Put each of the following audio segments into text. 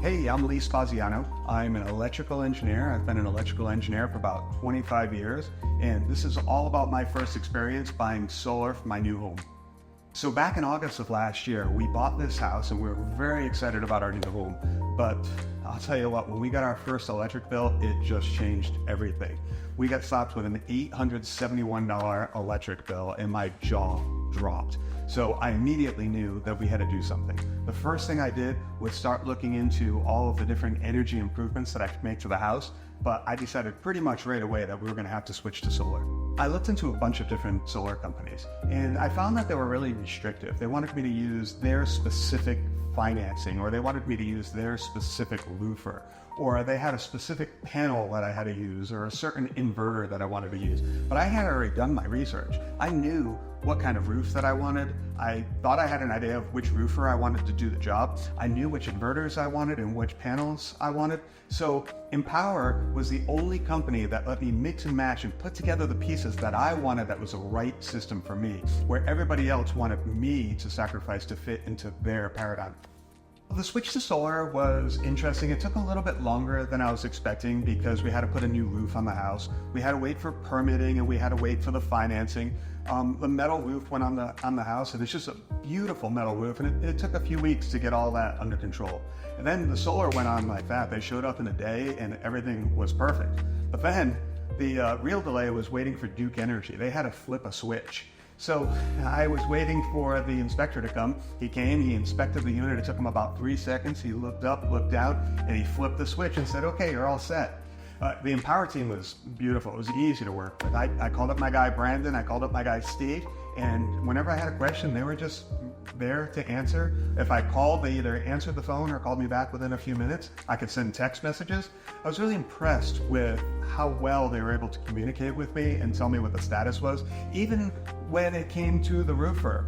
Hey, I'm Spaziano. I'm an electrical engineer. I've been an electrical engineer for about 25 years, and this is all about my first experience buying solar for my new home. So back in August of last year, we bought this house and we were very excited about our new home. But I'll tell you what, when we got our first electric bill, it just changed everything. We got slapped with an $871 electric bill and my jaw dropped. So I immediately knew that we had to do something. The first thing I did was start looking into all of the different energy improvements that I could make to the house, but I decided pretty much right away that we were gonna have to switch to solar. I looked into a bunch of different solar companies and I found that they were really restrictive. They wanted me to use their specific financing, or they wanted me to use their specific roofer, or they had a specific panel that I had to use, or a certain inverter that I wanted to use. But I had already done my research. I knew what kind of roof that I wanted. I thought I had an idea of which roofer I wanted to do the job. I knew which inverters I wanted and which panels I wanted. So Empower was the only company that let me mix and match and put together the pieces that I wanted that was the right system for me, where everybody else wanted me to sacrifice to fit into their paradigm. The switch to solar was interesting. It took a little bit longer than I was expecting because we had to put a new roof on the house. We had to wait for permitting and we had to wait for the financing. The metal roof went on the house, and it's just a beautiful metal roof, and it took a few weeks to get all that under control. And then the solar went on like that. They showed up in a day and everything was perfect. But then the real delay was waiting for Duke Energy. They had to flip a switch. So I was waiting for the inspector to come. He came, he inspected the unit. It took him about 3 seconds. He looked up, looked out, and he flipped the switch and said, okay, you're all set. The Empower team was beautiful. It was easy to work with. I called up my guy, Brandon. I called up my guy, Steve. And whenever I had a question, they were just there to answer. If I called, they either answered the phone or called me back within a few minutes. I could send text messages. I was really impressed with how well they were able to communicate with me and tell me what the status was. Even when it came to the roofer,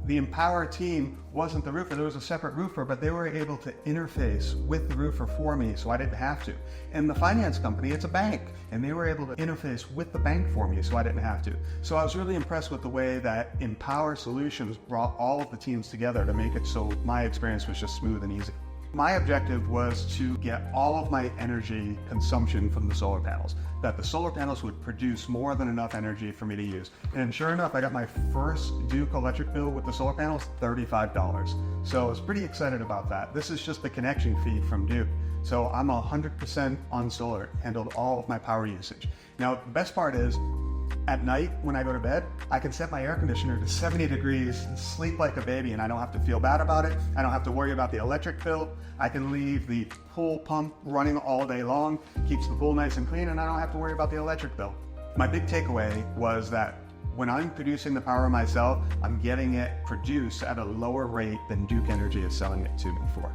the Empower team wasn't the roofer. There was a separate roofer, but they were able to interface with the roofer for me, so I didn't have to. And the finance company, it's a bank, and they were able to interface with the bank for me, so I didn't have to. So I was really impressed with the way that Empower Solutions brought all of the teams together to make it so my experience was just smooth and easy. My objective was to get all of my energy consumption from the solar panels, that the solar panels would produce more than enough energy for me to use. And sure enough, I got my first Duke electric bill with the solar panels, $35. So I was pretty excited about that. This is just the connection fee from Duke. So I'm 100% on solar, handled all of my power usage. Now, the best part is, at night, when I go to bed, I can set my air conditioner to 70 degrees and sleep like a baby, and I don't have to feel bad about it. I don't have to worry about the electric bill. I can leave the pool pump running all day long, keeps the pool nice and clean, and I don't have to worry about the electric bill. My big takeaway was that when I'm producing the power myself, I'm getting it produced at a lower rate than Duke Energy is selling it to me for.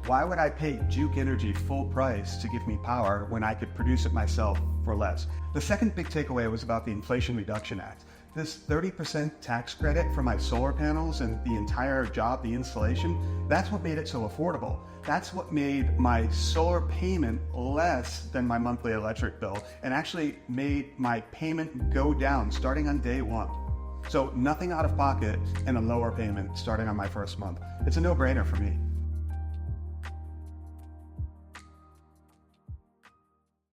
Why would I pay Duke Energy full price to give me power when I could produce it myself for less? The second big takeaway was about the Inflation Reduction Act. This 30% tax credit for my solar panels and the entire job, the installation, that's what made it so affordable. That's what made my solar payment less than my monthly electric bill, and actually made my payment go down starting on day one. So nothing out of pocket and a lower payment starting on my first month. It's a no-brainer for me.